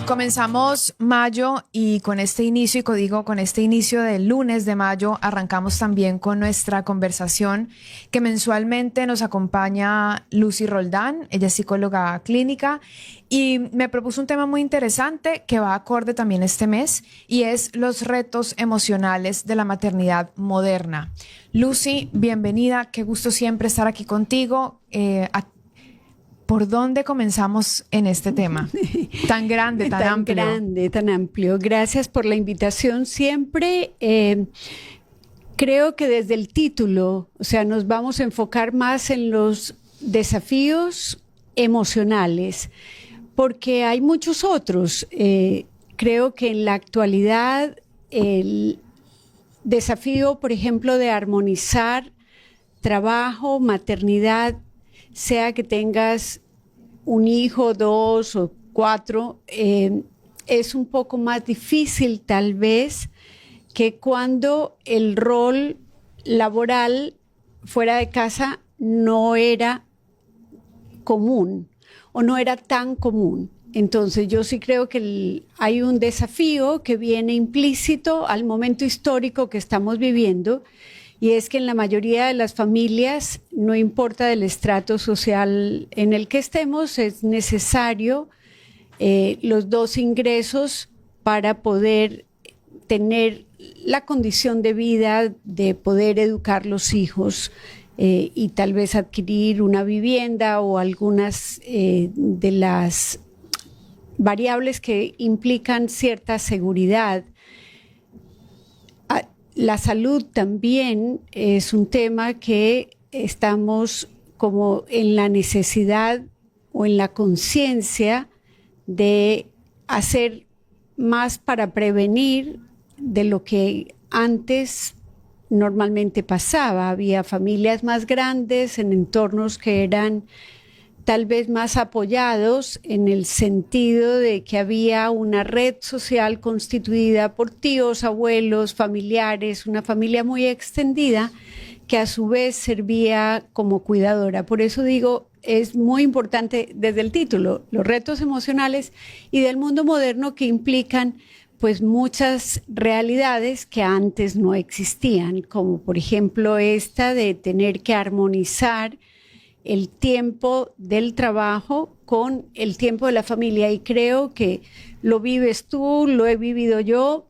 Comenzamos mayo y con este inicio, y digo con este inicio del lunes de mayo, arrancamos también con nuestra conversación que mensualmente nos acompaña Lucy Roldán. Ella es psicóloga clínica y me propuso un tema muy interesante que va acorde también este mes y es los retos emocionales de la maternidad moderna. Lucy, bienvenida, qué gusto siempre estar aquí contigo. ¿Por dónde comenzamos en este tema? Tan grande, tan amplio. Tan grande, tan amplio. Gracias por la invitación. Siempre creo que desde el título, o sea, nos vamos a enfocar más en los desafíos emocionales, porque hay muchos otros. Creo que en la actualidad el desafío, por ejemplo, de armonizar trabajo, maternidad, sea que tengas un hijo, 2 o 4, es un poco más difícil tal vez que cuando el rol laboral fuera de casa no era común o no era tan común. Entonces yo sí creo que hay un desafío que viene implícito al momento histórico que estamos viviendo, y es que en la mayoría de las familias, no importa del estrato social en el que estemos, es necesario los dos ingresos para poder tener la condición de vida de poder educar los hijos y tal vez adquirir una vivienda o algunas de las variables que implican cierta seguridad. La salud también es un tema que estamos como en la necesidad o en la conciencia de hacer más para prevenir de lo que antes normalmente pasaba. Había familias más grandes en entornos que eran tal vez más apoyados en el sentido de que había una red social constituida por tíos, abuelos, familiares, una familia muy extendida que a su vez servía como cuidadora. Por eso digo, es muy importante desde el título, los retos emocionales y del mundo moderno que implican pues muchas realidades que antes no existían, como por ejemplo esta de tener que armonizar el tiempo del trabajo con el tiempo de la familia, y creo que lo vives tú, lo he vivido yo,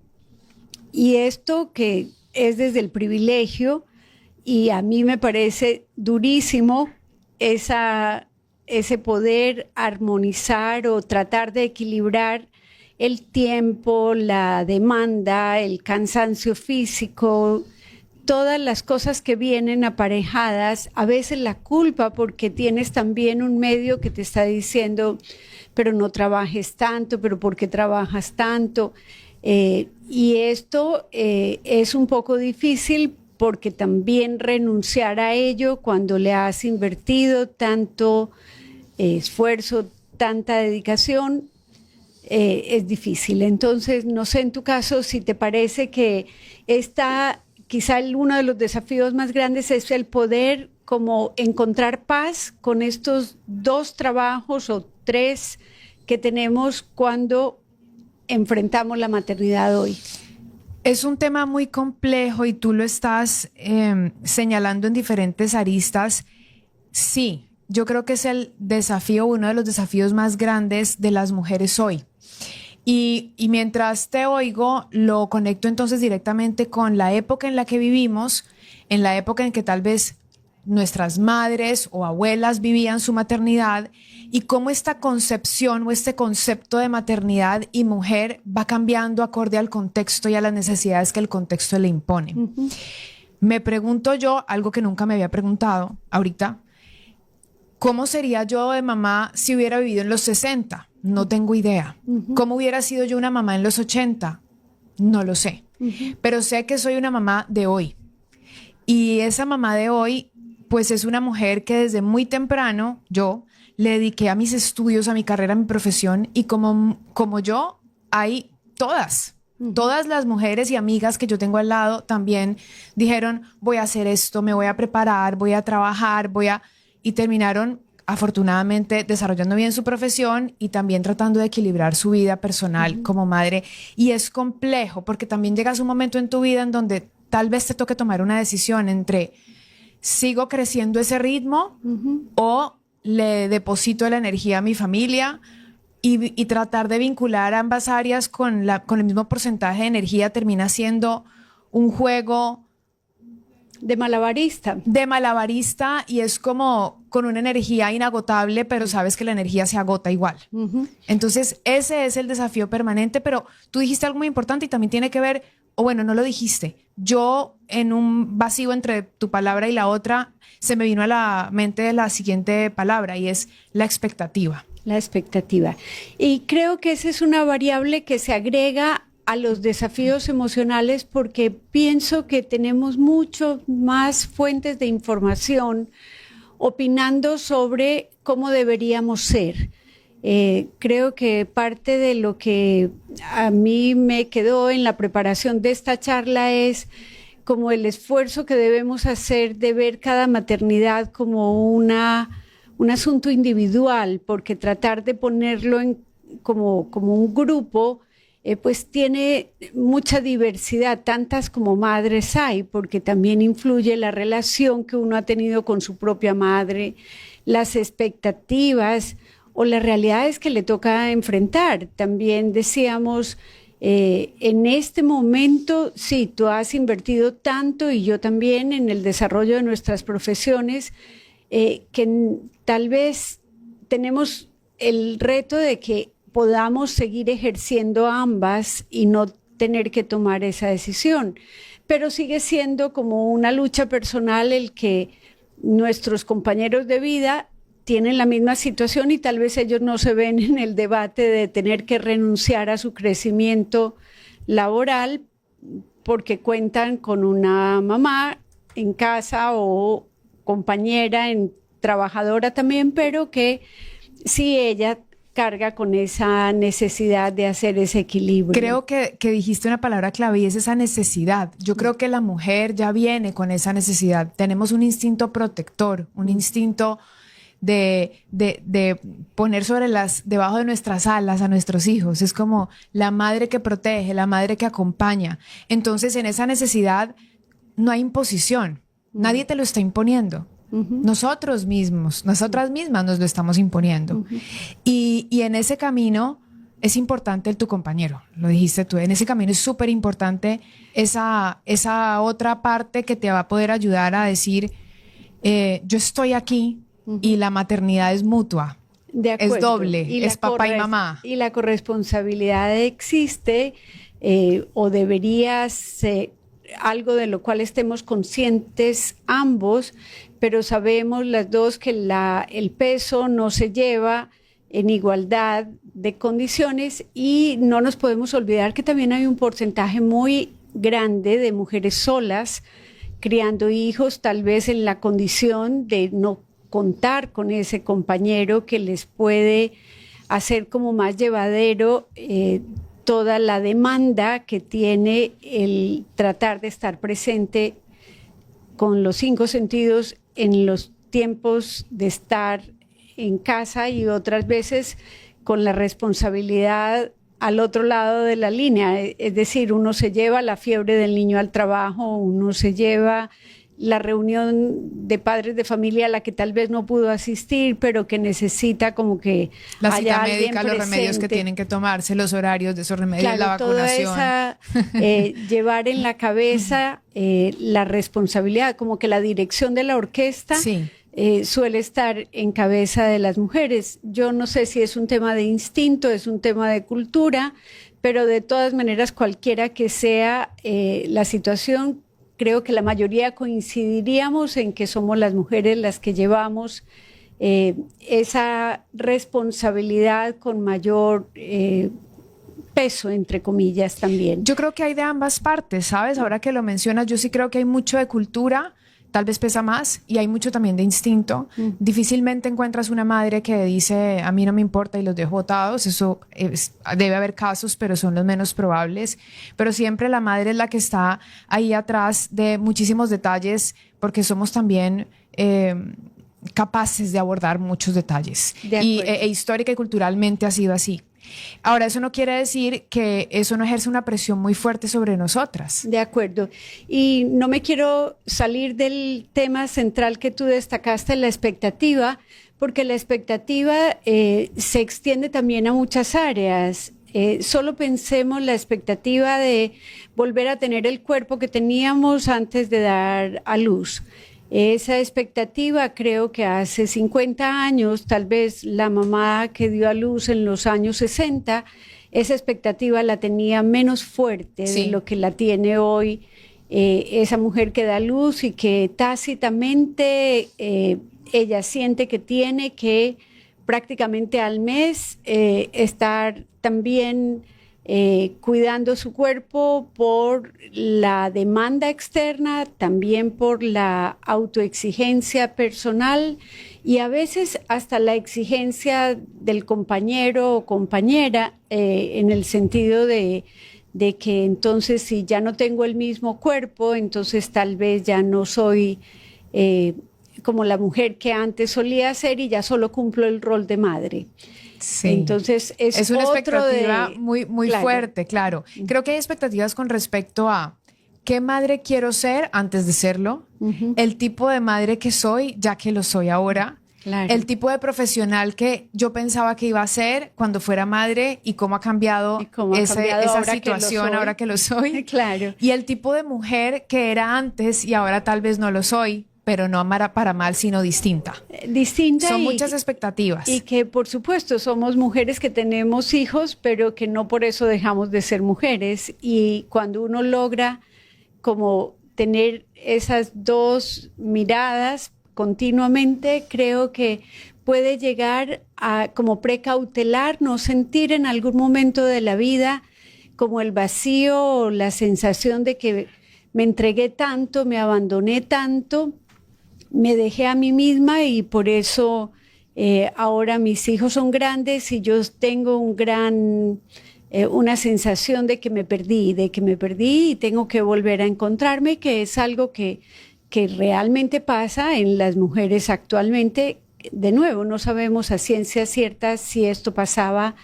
y esto que es desde el privilegio, y a mí me parece durísimo ese poder armonizar o tratar de equilibrar el tiempo, la demanda, el cansancio físico, todas las cosas que vienen aparejadas, a veces la culpa porque tienes también un medio que te está diciendo, pero no trabajes tanto, pero ¿por qué trabajas tanto? Y esto es un poco difícil porque también renunciar a ello cuando le has invertido tanto esfuerzo, tanta dedicación, es difícil. Entonces, no sé en tu caso si te parece que quizá uno de los desafíos más grandes es el poder como encontrar paz con estos 2 trabajos o 3 que tenemos cuando enfrentamos la maternidad hoy. Es un tema muy complejo y tú lo estás señalando en diferentes aristas. Sí, yo creo que es el desafío, uno de los desafíos más grandes de las mujeres hoy. Y mientras te oigo, lo conecto entonces directamente con la época en la que vivimos, en la época en que tal vez nuestras madres o abuelas vivían su maternidad y cómo esta concepción o este concepto de maternidad y mujer va cambiando acorde al contexto y a las necesidades que el contexto le impone. Uh-huh. Me pregunto yo, algo que nunca me había preguntado ahorita, ¿cómo sería yo de mamá si hubiera vivido en los 60? No tengo idea. Uh-huh. ¿Cómo hubiera sido yo una mamá en los 80? No lo sé. Uh-huh. Pero sé que soy una mamá de hoy. Y esa mamá de hoy, pues es una mujer que desde muy temprano yo le dediqué a mis estudios, a mi carrera, a mi profesión. Y como yo, hay todas. Uh-huh. Todas las mujeres y amigas que yo tengo al lado también dijeron, voy a hacer esto, me voy a preparar, voy a trabajar, y terminaron afortunadamente desarrollando bien su profesión y también tratando de equilibrar su vida personal como madre. Y es complejo porque también llegas a un momento en tu vida en donde tal vez te toque tomar una decisión entre sigo creciendo ese ritmo o le deposito la energía a mi familia y tratar de vincular ambas áreas con el mismo porcentaje de energía termina siendo un juego de malabarista y es como con una energía inagotable, pero sabes que la energía se agota igual. Entonces, ese es el desafío permanente, pero tú dijiste algo muy importante y también tiene que ver, o bueno, no lo dijiste. Yo, en un vacío entre tu palabra y la otra, se me vino a la mente la siguiente palabra y es la expectativa. La expectativa. Y creo que esa es una variable que se agrega a los desafíos emocionales porque pienso que tenemos mucho más fuentes de información opinando sobre cómo deberíamos ser. Creo que parte de lo que a mí me quedó en la preparación de esta charla es como el esfuerzo que debemos hacer de ver cada maternidad como un asunto individual, porque tratar de ponerlo como un grupo pues tiene mucha diversidad, tantas como madres hay, porque también influye la relación que uno ha tenido con su propia madre, las expectativas o las realidades que le toca enfrentar. También decíamos, en este momento, sí, tú has invertido tanto y yo también en el desarrollo de nuestras profesiones, que tal vez tenemos el reto de que podamos seguir ejerciendo ambas y no tener que tomar esa decisión. Pero sigue siendo como una lucha personal el que nuestros compañeros de vida tienen la misma situación y tal vez ellos no se ven en el debate de tener que renunciar a su crecimiento laboral porque cuentan con una mamá en casa o compañera, trabajadora también, pero que sí ella carga con esa necesidad de hacer ese equilibrio. Creo que dijiste una palabra clave y es esa necesidad. Yo creo que la mujer ya viene con esa necesidad. Tenemos un instinto protector, un instinto de poner debajo de nuestras alas a nuestros hijos. Es como la madre que protege, la madre que acompaña. Entonces, en esa necesidad no hay imposición. Nadie te lo está imponiendo. Nosotros mismos, nosotras mismas nos lo estamos imponiendo. Y en ese camino es importante tu compañero, lo dijiste tú, en ese camino es súper importante esa otra parte que te va a poder ayudar a decir, yo estoy aquí y la maternidad es mutua, es doble, es papá y mamá. Y la corresponsabilidad existe o debería ser algo de lo cual estemos conscientes ambos, pero sabemos las dos que el peso no se lleva en igualdad de condiciones y no nos podemos olvidar que también hay un porcentaje muy grande de mujeres solas criando hijos, tal vez en la condición de no contar con ese compañero que les puede hacer como más llevadero toda la demanda que tiene el tratar de estar presente con los 5 sentidos en los tiempos de estar en casa y otras veces con la responsabilidad al otro lado de la línea. Es decir, uno se lleva la fiebre del niño al trabajo, uno se lleva la reunión de padres de familia a la que tal vez no pudo asistir, pero que necesita como que la cita haya médica, los remedios que tienen que tomarse, los horarios de esos remedios, claro, la vacunación. Toda esa, llevar en la cabeza la responsabilidad, como que la dirección de la orquesta sí. Suele estar en cabeza de las mujeres. Yo no sé si es un tema de instinto, es un tema de cultura, pero de todas maneras, cualquiera que sea la situación, creo que la mayoría coincidiríamos en que somos las mujeres las que llevamos esa responsabilidad con mayor peso, entre comillas, también. Yo creo que hay de ambas partes, ¿sabes? Ahora que lo mencionas, yo sí creo que hay mucho de cultura, tal vez pesa más, y hay mucho también de instinto. Difícilmente encuentras una madre que dice, a mí no me importa y los dejo botados. Eso debe haber casos, pero son los menos probables. Pero siempre la madre es la que está ahí atrás de muchísimos detalles, porque somos también capaces de abordar muchos detalles. De acuerdo. Histórica y culturalmente ha sido así. Ahora, eso no quiere decir que eso no ejerce una presión muy fuerte sobre nosotras. De acuerdo. Y no me quiero salir del tema central que tú destacaste, la expectativa, porque la expectativa se extiende también a muchas áreas. Solo pensemos la expectativa de volver a tener el cuerpo que teníamos antes de dar a luz. Esa expectativa creo que hace 50 años, tal vez la mamá que dio a luz en los años 60, esa expectativa la tenía menos fuerte Sí. de lo que la tiene hoy esa mujer que da a luz y que tácitamente ella siente que tiene que prácticamente al mes estar también cuidando su cuerpo por la demanda externa, también por la autoexigencia personal y a veces hasta la exigencia del compañero o compañera en el sentido de que entonces si ya no tengo el mismo cuerpo, entonces tal vez ya no soy como la mujer que antes solía ser y ya solo cumplo el rol de madre. Sí. Entonces es una otro expectativa de- muy claro. fuerte, claro. Creo que hay expectativas con respecto a qué madre quiero ser antes de serlo, el tipo de madre que soy ya que lo soy ahora, Claro. el tipo de profesional que yo pensaba que iba a ser cuando fuera madre y cómo ha cambiado, Y cómo ha cambiado esa ahora que lo situación soy. ahora que lo soy. Claro. Y el tipo de mujer que era antes y ahora tal vez no lo soy, pero no para mal, sino distinta. Distinta Son y, muchas expectativas. y que por supuesto somos mujeres que tenemos hijos, pero que no por eso dejamos de ser mujeres. Y cuando uno logra como tener esas dos miradas continuamente, creo que puede llegar a como precautelar, no sentir en algún momento de la vida como el vacío o la sensación de que me entregué tanto, me abandoné tanto, me dejé a mí misma y por eso ahora mis hijos son grandes y yo tengo una sensación de que me perdí y tengo que volver a encontrarme, que es algo que realmente pasa en las mujeres actualmente. De nuevo, no sabemos a ciencia cierta si esto pasaba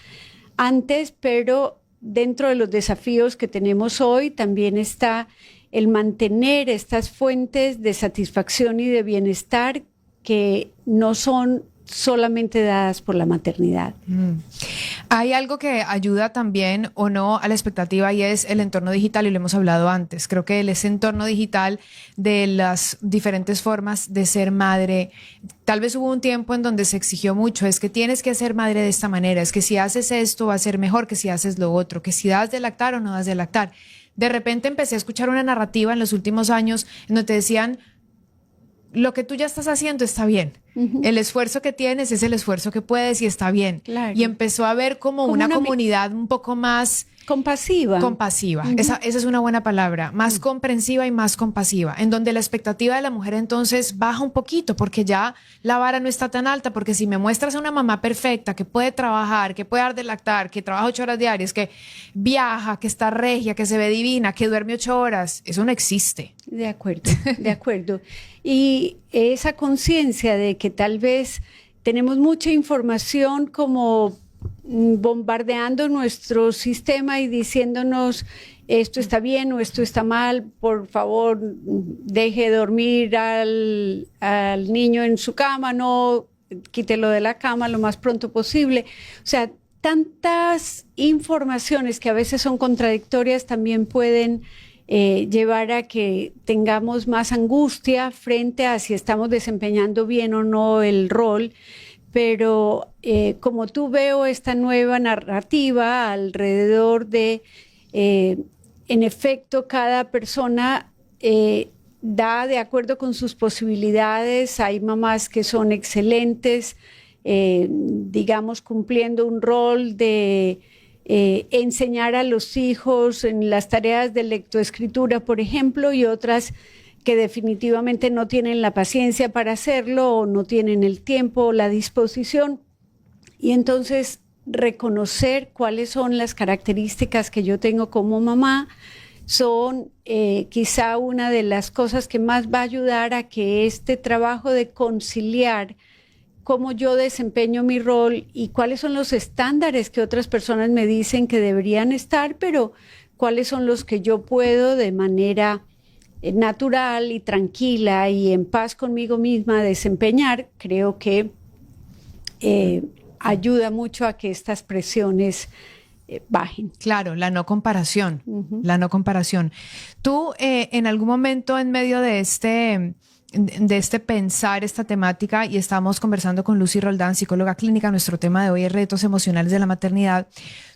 antes, pero dentro de los desafíos que tenemos hoy también está el mantener estas fuentes de satisfacción y de bienestar que no son solamente dadas por la maternidad. Hay algo que ayuda también o no a la expectativa y es el entorno digital y lo hemos hablado antes. Creo que ese entorno digital de las diferentes formas de ser madre, tal vez hubo un tiempo en donde se exigió mucho, es que tienes que ser madre de esta manera, es que si haces esto va a ser mejor que si haces lo otro, que si das de lactar o no das de lactar. De repente empecé a escuchar una narrativa en los últimos años en donde te decían, lo que tú ya estás haciendo está bien. El esfuerzo que tienes es el esfuerzo que puedes y está bien. Claro. Y empezó a ver como una comunidad un poco más compasiva. Compasiva. Esa es una buena palabra. Más comprensiva y más compasiva. En donde la expectativa de la mujer entonces baja un poquito porque ya la vara no está tan alta. Porque si me muestras a una mamá perfecta que puede trabajar, que puede dar de lactar, que trabaja 8 horas diarias, que viaja, que está regia, que se ve divina, que duerme 8 horas, eso no existe. De acuerdo, de acuerdo. Y esa conciencia de que tal vez tenemos mucha información como bombardeando nuestro sistema y diciéndonos esto está bien o esto está mal, por favor deje dormir al niño en su cama, no, quítelo de la cama lo más pronto posible. O sea, tantas informaciones que a veces son contradictorias también pueden llevar a que tengamos más angustia frente a si estamos desempeñando bien o no el rol. Pero como tú veo esta nueva narrativa alrededor de, en efecto, cada persona da de acuerdo con sus posibilidades. Hay mamás que son excelentes, digamos, cumpliendo un rol de enseñar a los hijos en las tareas de lectoescritura, por ejemplo, y otras que definitivamente no tienen la paciencia para hacerlo o no tienen el tiempo o la disposición. Y entonces reconocer cuáles son las características que yo tengo como mamá, son quizá una de las cosas que más va a ayudar a que este trabajo de conciliar cómo yo desempeño mi rol y cuáles son los estándares que otras personas me dicen que deberían estar, pero cuáles son los que yo puedo de manera natural y tranquila y en paz conmigo misma desempeñar, creo que ayuda mucho a que estas presiones bajen. Claro, la no comparación, la no comparación. Tú en algún momento en medio de este pensar esta temática, y estamos conversando con Lucy Roldán, psicóloga clínica, nuestro tema de hoy es retos emocionales de la maternidad.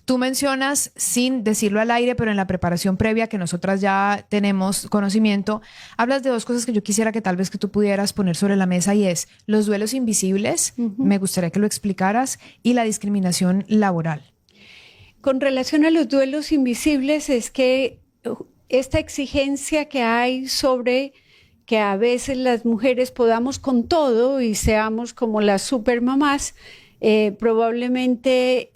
Tú mencionas, sin decirlo al aire, pero en la preparación previa que nosotras ya tenemos conocimiento, hablas de dos cosas que yo quisiera que tal vez que tú pudieras poner sobre la mesa, y es los duelos invisibles, me gustaría que lo explicaras, y la discriminación laboral. Con relación a los duelos invisibles, es que esta exigencia que hay sobre que a veces las mujeres podamos con todo y seamos como las supermamás, probablemente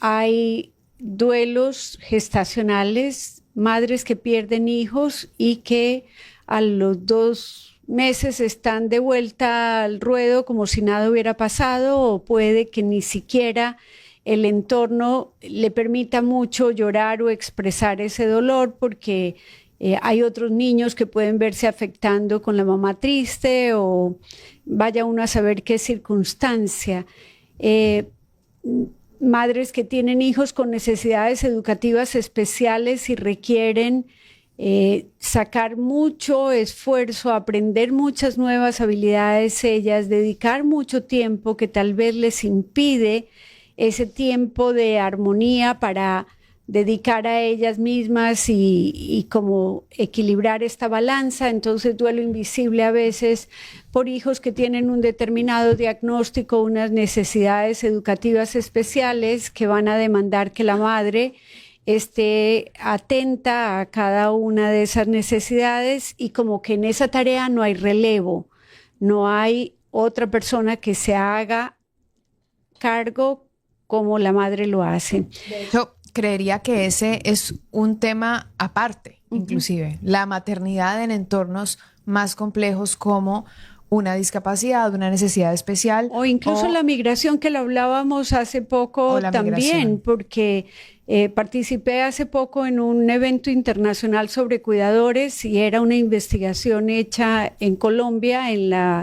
hay duelos gestacionales, madres que pierden hijos y que a los 2 meses están de vuelta al ruedo como si nada hubiera pasado, o puede que ni siquiera el entorno le permita mucho llorar o expresar ese dolor porque hay otros niños que pueden verse afectando con la mamá triste, o vaya uno a saber qué circunstancia. Madres que tienen hijos con necesidades educativas especiales y requieren sacar mucho esfuerzo, aprender muchas nuevas habilidades ellas, dedicar mucho tiempo que tal vez les impide ese tiempo de armonía para dedicar a ellas mismas y como equilibrar esta balanza. Entonces, duelo invisible a veces por hijos que tienen un determinado diagnóstico, unas necesidades educativas especiales que van a demandar que la madre esté atenta a cada una de esas necesidades, y como que en esa tarea no hay relevo, no hay otra persona que se haga cargo como la madre lo hace. De hecho, creería que ese es un tema aparte, inclusive, la maternidad en entornos más complejos como una discapacidad, una necesidad especial. O incluso la migración, que lo hablábamos hace poco también, porque participé hace poco en un evento internacional sobre cuidadores y era una investigación hecha en Colombia, en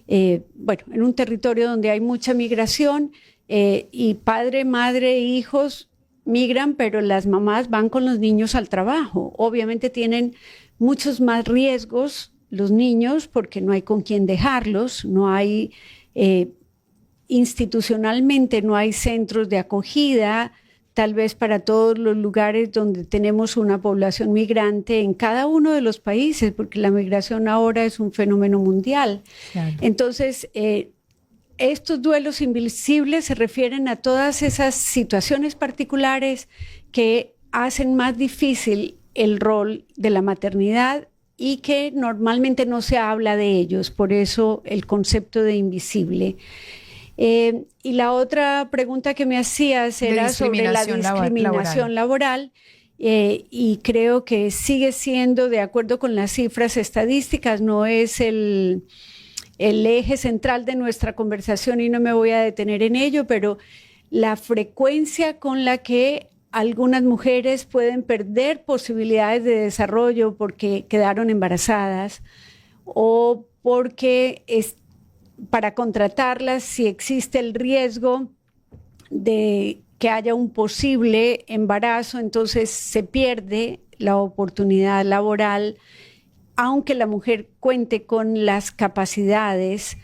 un territorio donde hay mucha migración, y padre, madre, hijos migran, pero las mamás van con los niños al trabajo. Obviamente tienen muchos más riesgos los niños porque no hay con quién dejarlos, no hay institucionalmente, no hay centros de acogida, tal vez para todos los lugares donde tenemos una población migrante en cada uno de los países, porque la migración ahora es un fenómeno mundial. Claro. Entonces, estos duelos invisibles se refieren a todas esas situaciones particulares que hacen más difícil el rol de la maternidad y que normalmente no se habla de ellos, por eso el concepto de invisible. Y la otra pregunta que me hacías era sobre la discriminación laboral. Y creo que sigue siendo, de acuerdo con las cifras estadísticas, no es el eje central de nuestra conversación y no me voy a detener en ello, pero la frecuencia con la que algunas mujeres pueden perder posibilidades de desarrollo porque quedaron embarazadas o porque para contratarlas, si existe el riesgo de que haya un posible embarazo, entonces se pierde la oportunidad laboral, aunque la mujer cuente con las capacidades,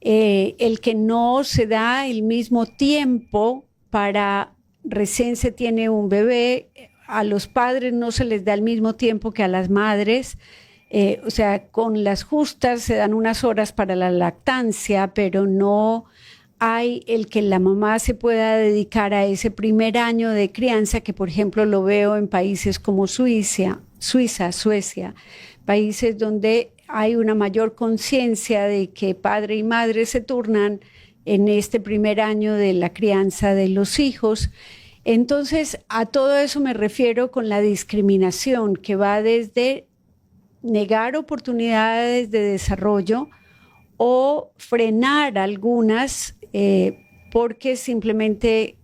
el que no se da el mismo tiempo para recién se tiene un bebé, a los padres no se les da el mismo tiempo que a las madres, o sea, con las justas se dan unas horas para la lactancia, pero no hay el que la mamá se pueda dedicar a ese primer año de crianza, que por ejemplo lo veo en países como Suiza, Suecia, países donde hay una mayor conciencia de que padre y madre se turnan en este primer año de la crianza de los hijos. Entonces, a todo eso me refiero con la discriminación, que va desde negar oportunidades de desarrollo o frenar algunas porque simplemente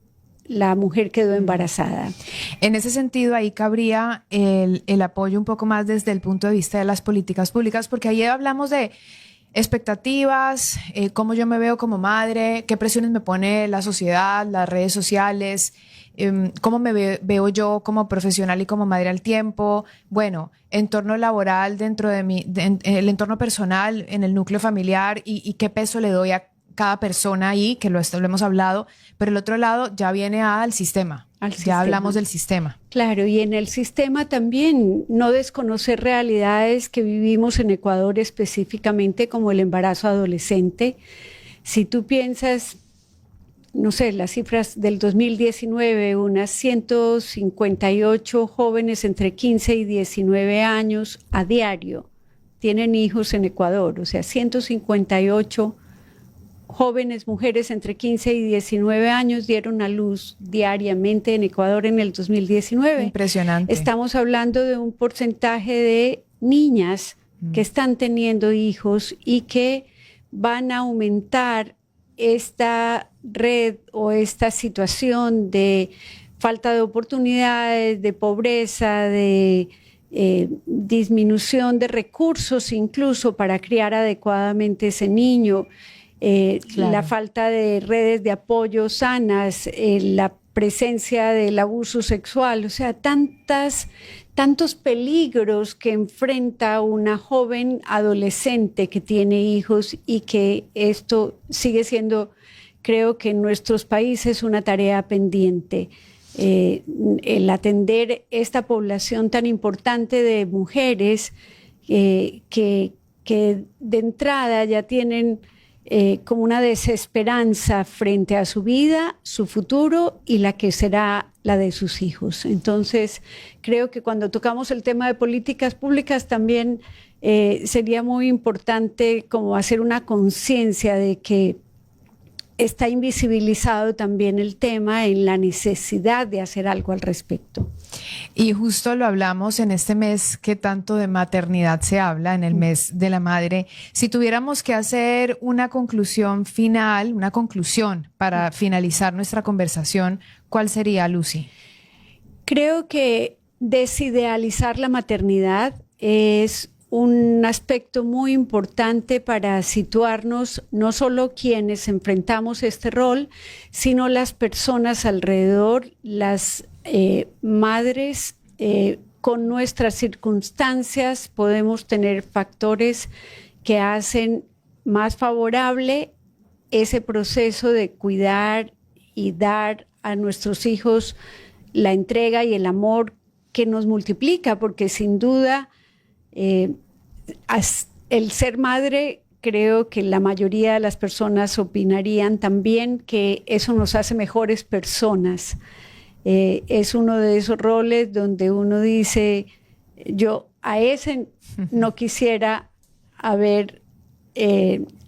la mujer quedó embarazada. En ese sentido, ahí cabría el apoyo un poco más desde el punto de vista de las políticas públicas, porque ahí hablamos de expectativas, cómo yo me veo como madre, qué presiones me pone la sociedad, las redes sociales, cómo veo yo como profesional y como madre al tiempo, bueno, entorno laboral dentro de el entorno personal, en el núcleo familiar y qué peso le doy a cada persona ahí, que lo hemos hablado, pero el otro lado ya viene al sistema. Ya hablamos del sistema. Claro, y en el sistema también no desconocer realidades que vivimos en Ecuador específicamente como el embarazo adolescente. Si tú piensas, no sé, las cifras del 2019, unas 158 jóvenes entre 15 y 19 años a diario tienen hijos en Ecuador, o sea, 158 jóvenes mujeres entre 15 y 19 años dieron a luz diariamente en Ecuador en el 2019. Impresionante. Estamos hablando de un porcentaje de niñas que están teniendo hijos y que van a aumentar esta red o esta situación de falta de oportunidades, de pobreza, de disminución de recursos incluso para criar adecuadamente ese niño. Claro. La falta de redes de apoyo sanas, la presencia del abuso sexual, o sea, tantos peligros que enfrenta una joven adolescente que tiene hijos y que esto sigue siendo, creo que en nuestros países, una tarea pendiente. El atender esta población tan importante de mujeres que de entrada ya tienen como una desesperanza frente a su vida, su futuro y la que será la de sus hijos. Entonces, creo que cuando tocamos el tema de políticas públicas también sería muy importante como hacer una conciencia de que está invisibilizado también el tema en la necesidad de hacer algo al respecto. Y justo lo hablamos en este mes que tanto de maternidad se habla, en el mes de la madre. Si tuviéramos que hacer una conclusión final, una conclusión para finalizar nuestra conversación, ¿cuál sería, Lucy? Creo que desidealizar la maternidad es un aspecto muy importante para situarnos, no solo quienes enfrentamos este rol, sino las personas alrededor, las madres. Con nuestras circunstancias podemos tener factores que hacen más favorable ese proceso de cuidar y dar a nuestros hijos la entrega y el amor que nos multiplica, porque sin duda el ser madre, creo que la mayoría de las personas opinarían también que eso nos hace mejores personas. Es uno de esos roles donde uno dice, yo a ese no quisiera haber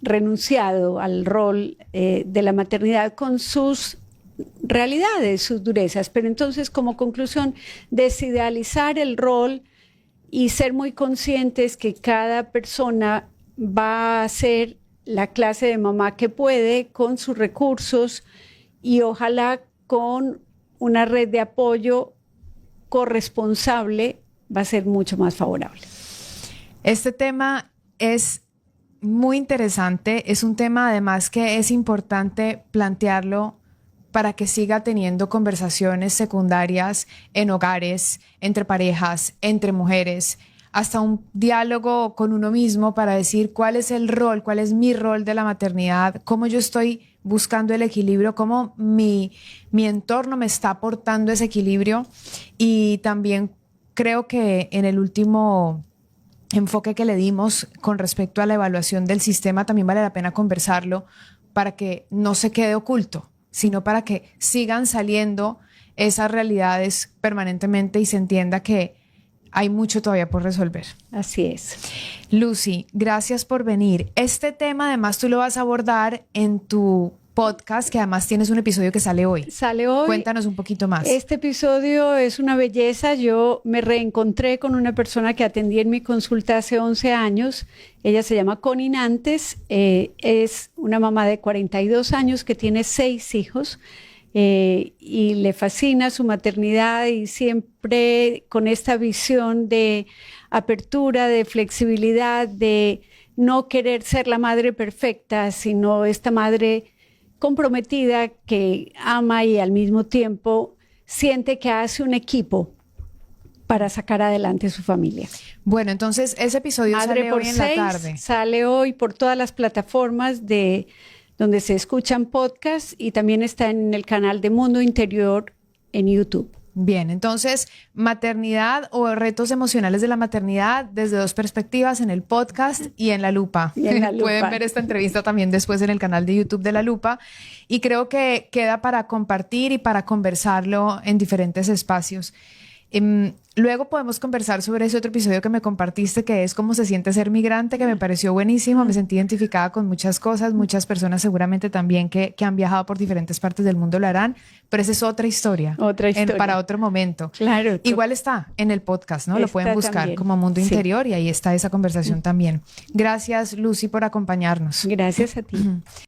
renunciado al rol de la maternidad con sus realidades, sus durezas. Pero entonces, como conclusión, desidealizar el rol y ser muy conscientes que cada persona va a ser la clase de mamá que puede con sus recursos y ojalá con una red de apoyo corresponsable va a ser mucho más favorable. Este tema es muy interesante, es un tema además que es importante plantearlo para que siga teniendo conversaciones secundarias en hogares, entre parejas, entre mujeres, hasta un diálogo con uno mismo para decir cuál es el rol, cuál es mi rol de la maternidad, cómo yo estoy buscando el equilibrio, cómo mi entorno me está aportando ese equilibrio. Y también creo que en el último enfoque que le dimos con respecto a la evaluación del sistema también vale la pena conversarlo para que no se quede oculto, sino para que sigan saliendo esas realidades permanentemente y se entienda que hay mucho todavía por resolver. Así es. Lucy, gracias por venir. Este tema además tú lo vas a abordar en tu podcast, que además tienes un episodio que sale hoy. Sale hoy. Cuéntanos un poquito más. Este episodio es una belleza. Yo me reencontré con una persona que atendí en mi consulta hace 11 años. Ella se llama Connie Nantes. Es una mamá de 42 años que tiene 6 hijos. Y le fascina su maternidad y siempre con esta visión de apertura, de flexibilidad, de no querer ser la madre perfecta, sino esta madre comprometida que ama y al mismo tiempo siente que hace un equipo para sacar adelante su familia. Bueno, entonces ese episodio sale hoy en la tarde. Sale hoy por todas las plataformas de donde se escuchan podcasts y también está en el canal de Mundo Interior en YouTube. Bien, entonces, maternidad o retos emocionales de la maternidad desde 2 perspectivas en el podcast y en La Lupa. Y en La Lupa. Pueden ver esta entrevista también después en el canal de YouTube de La Lupa. Y creo que queda para compartir y para conversarlo en diferentes espacios. Luego podemos conversar sobre ese otro episodio que me compartiste, que es cómo se siente ser migrante, que me pareció buenísimo. Me sentí identificada con muchas cosas. Muchas personas seguramente también que han viajado por diferentes partes del mundo lo harán, pero esa es otra historia. Otra historia. Para otro momento. Claro. Igual está en el podcast, ¿no? Lo pueden buscar también como Mundo sí. Interior y ahí está esa conversación también. Gracias, Lucy, por acompañarnos. Gracias a ti.